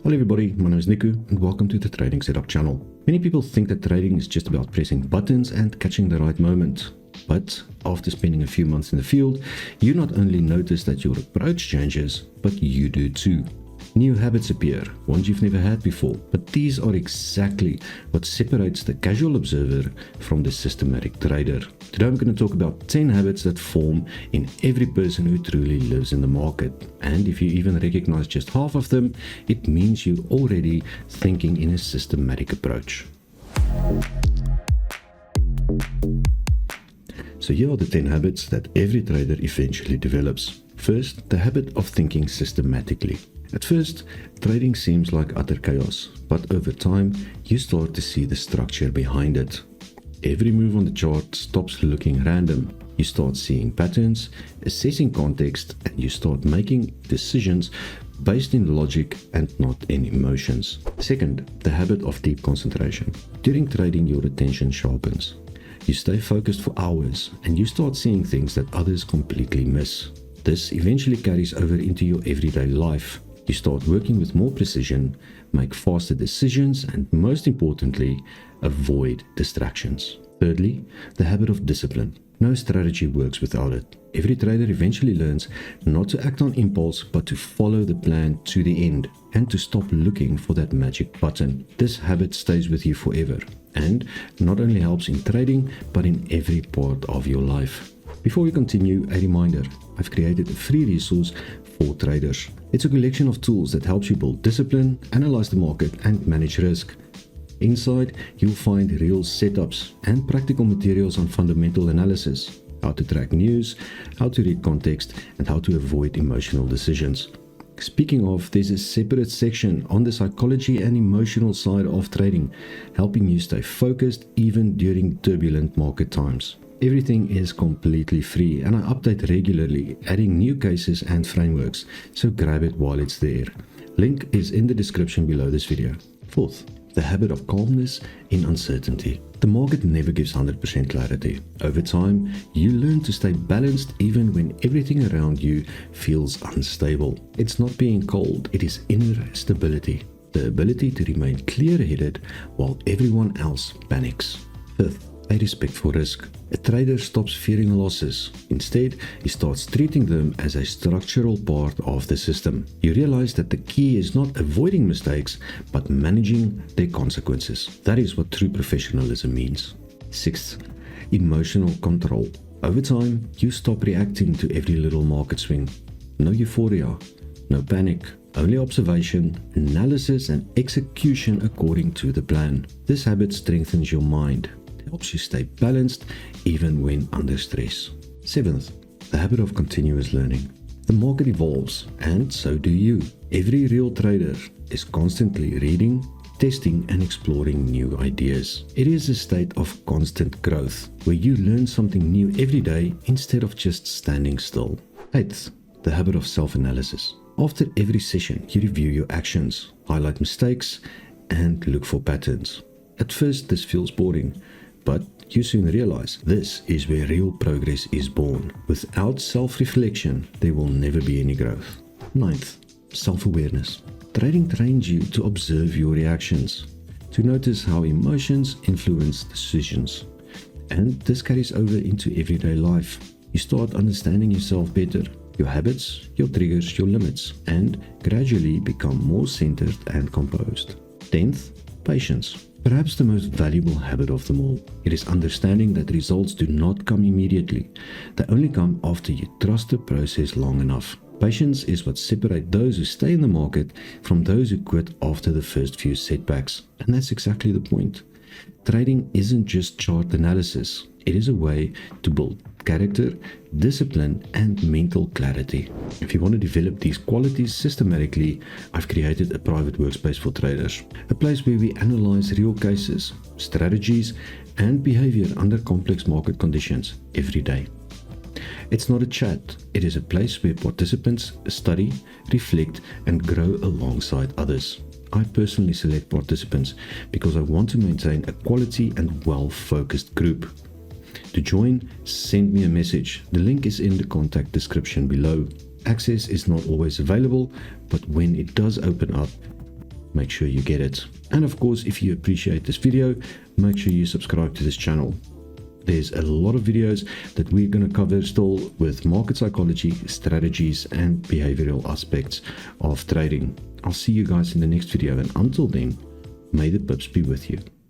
Hello everybody, my name is Niku and welcome to the Trading Setup channel. Many people think that trading is just about pressing buttons and catching the right moment. But after spending a few months in the field, you not only notice that your approach changes, but you do too. New habits appear, ones you've never had before, but these are exactly what separates the casual observer from the systematic trader. Today I'm going to talk about 10 habits that form in every person who truly lives in the market. And if you even recognize just half of them, it means you're already thinking in a systematic approach. So here are the 10 habits that every trader eventually develops. First, the habit of thinking systematically. At first, trading seems like utter chaos, but over time, you start to see the structure behind it. Every move on the chart stops looking random. You start seeing patterns, assessing context, and you start making decisions based in logic and not in emotions. Second, the habit of deep concentration. During trading, your attention sharpens. You stay focused for hours, and you start seeing things that others completely miss. This eventually carries over into your everyday life. You start working with more precision, make faster decisions, and most importantly, avoid distractions. Thirdly, the habit of discipline. No strategy works without it. Every trader eventually learns not to act on impulse, but to follow the plan to the end and to stop looking for that magic button. This habit stays with you forever and not only helps in trading, but in every part of your life. Before we continue, a reminder, I've created a free resource for traders. It's a collection of tools that helps you build discipline, analyze the market, and manage risk. Inside, you'll find real setups and practical materials on fundamental analysis, how to track news, how to read context, and how to avoid emotional decisions. Speaking of, there's a separate section on the psychology and emotional side of trading, helping you stay focused even during turbulent market times. Everything is completely free and I update regularly, adding new cases and frameworks, so grab it while it's there. Link is in the description below this video. Fourth, the habit of calmness in uncertainty. The market never gives 100% clarity. Over time, you learn to stay balanced even when everything around you feels unstable. It's not being cold, it is inner stability. The ability to remain clear-headed while everyone else panics. Fifth, a respect for risk. A trader stops fearing losses. Instead, he starts treating them as a structural part of the system. You realize that the key is not avoiding mistakes, but managing their consequences. That is what true professionalism means. Sixth, emotional control. Over time, you stop reacting to every little market swing. No euphoria, no panic, only observation, analysis, and execution according to the plan. This habit strengthens your mind. Helps you stay balanced even when under stress. Seventh, the habit of continuous learning. The market evolves and so do you. Every real trader is constantly reading, testing and exploring new ideas. It is a state of constant growth where you learn something new every day instead of just standing still. Eighth, the habit of self-analysis. After every session, you review your actions, highlight mistakes and look for patterns. At first, this feels boring, but you soon realize this is where real progress is born. Without self-reflection, there will never be any growth. Ninth, self-awareness. Trading trains you to observe your reactions, to notice how emotions influence decisions. And this carries over into everyday life. You start understanding yourself better, your habits, your triggers, your limits, and gradually become more centered and composed. 10th, patience. Perhaps the most valuable habit of them all. It is understanding that results do not come immediately. They only come after you trust the process long enough. Patience is what separates those who stay in the market from those who quit after the first few setbacks. And that's exactly the point. Trading isn't just chart analysis. It is a way to build character, discipline, and mental clarity. If you want to develop these qualities systematically, I've created a private workspace for traders, a place where we analyze real cases, strategies, and behavior under complex market conditions every day. It's not a chat, it is a place where participants study, reflect, and grow alongside others. I personally select participants because I want to maintain a quality and well-focused group. To join, send me a message. The link is in the contact description below. Access is not always available, but when it does open up, make sure you get it. And of course, if you appreciate this video, make sure you subscribe to this channel. There's a lot of videos that we're going to cover still with market psychology, strategies, and behavioral aspects of trading. I'll see you guys in the next video, and until then, may the pips be with you.